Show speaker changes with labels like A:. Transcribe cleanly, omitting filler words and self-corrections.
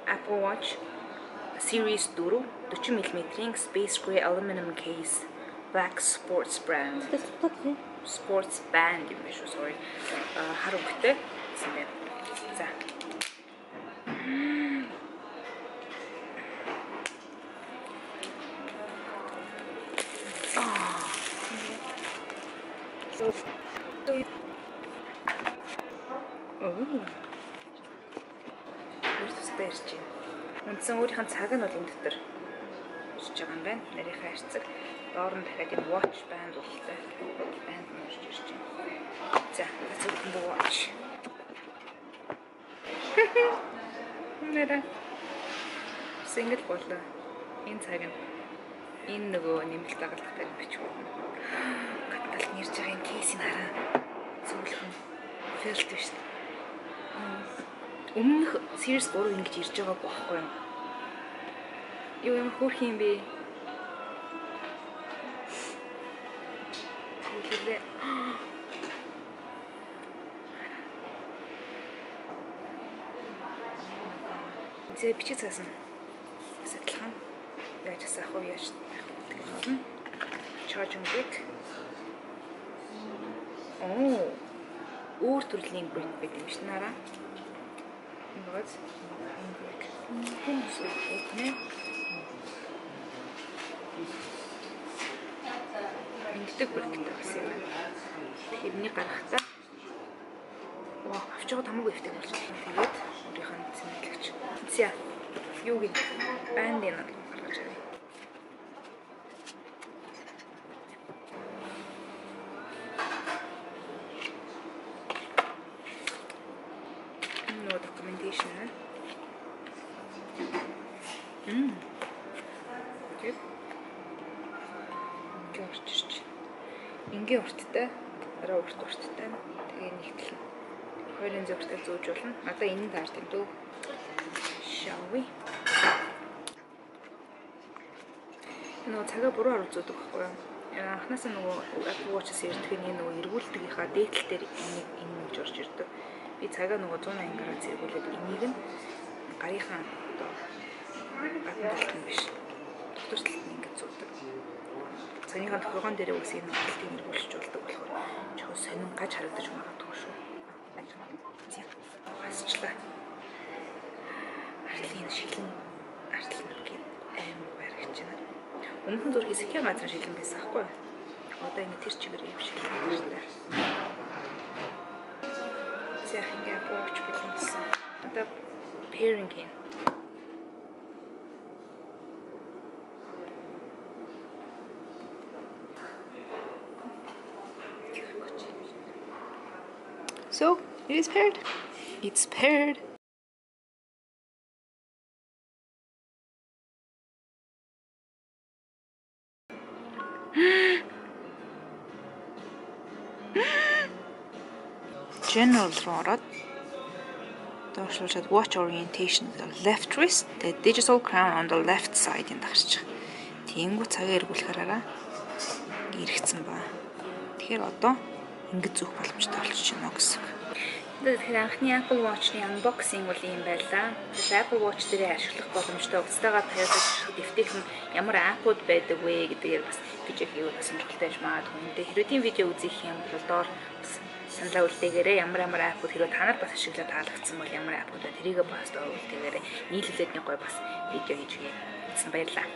A: Apple Watch Series 4 40mm Space Gray Aluminum Case Black Sports Brand. Sports Band юм биш үү? Sorry. Хар өнгөтэй гэсэн байна. За. Ирж байна. Үндсэн өөрийнх нь цаг нь бол энэ дотор ирж байгаа юм байна. Нарийнхаа харьцаг. Доор нь дахиад энэ watch band болтой. Band нь ирж байна. За, let's open the watch. Нэрэ. Single болоо. Энэ цаг нь энэ нөгөө нэмэлт дагалгатай бичих болно. Каталт нэрж байгаа энэ кейсийг хараа. Зөвлөхөн фэлт биш. Өмнөх Series 3 ингэж ирж байгааг байхгүй юм. Юу юм хөөх юм бэ? Тэгэлээ. Зэ бичиж цаасан. Сэтлхэн. Яаж асах вэ? Яаж тэгэх болно. Charging brick. Өөр төрлийн brick гэдэг юм шиг нараа. Вот. Ингэдэг бүрэгтэй байсан юм байна. Тэрний гарахтаа авч байгаа хамаагүй ихтэй болж байна. Тэгээд өөрийнх нь цэмэглэгч. За. Юу гэж банд энэ гаргаж авъя. Documentation. Good. Ингийн урттай, дараа урттай. Тэгээ нэгтлэн. Хоёрын зөвхөн зүүж болно. Одоо энэ таард юм дөө. Shall we? Нөгөө цагаа буруу харуулж зүүдэг байхгүй юу? Анхнаасаа нөгөө Apple Watch-с ирдэг энэ нөгөө эргүүлдэгийнхаа дээдл дээр энэ нэж орж ирдэг. Би цагаа нөгөө 180 градус эргүүлээд энийг нь гарынхаа одоо гадна талд нь биш. Дотор талд нь ингэж зүүдэг. Цагийнхаа тохиогоон дээр үс энэ талыг эргүүлж болдог болохоор жоохон сонин гаж харагдаж магадгүй шүү. Асчлаа. Артлын шилэн гэх амар баригч байна. Өмнө нь зургийг хэсгийн газар шилэн байсан байхгүй юу? Одоо ингэ тэр чигээр юм шилэн байна. Ингээ бооч билэнсэн. Одоо pairing юм. So, it is paired. It's paired. General руу ороод доошлуулад watch orientation the left wrist, the digital crown on the left side энэ гарч байгаа. Тэнгүү цагаа эргүүлэхээрээ иргэцэн ба. Тэгэхээр одоо ингэж зүөх боломжтой болчихж байна гэсэн. Тэгэхээр анхны Apple Watch-ны unboxing бол юм байлаа. Apple Watch дээр ашиглах боломжтой уцтайгаар тайлбарлаж дэвтэх нь ямар аппууд байдаг вэ гэдгээр бас видео хийх сонирхолтой байж магадгүй. Хэрвээ видео үзэх юм бол доор саналаа үлдээгээрээ ямар аппууд хэрвээ та нар бас ашиглаад таалагдсан бол ямар аппууд тэрийг бас доор үлдээгээрээ нийлүүлээд нэг гой бас видео хийж өгье. Баярлалаа.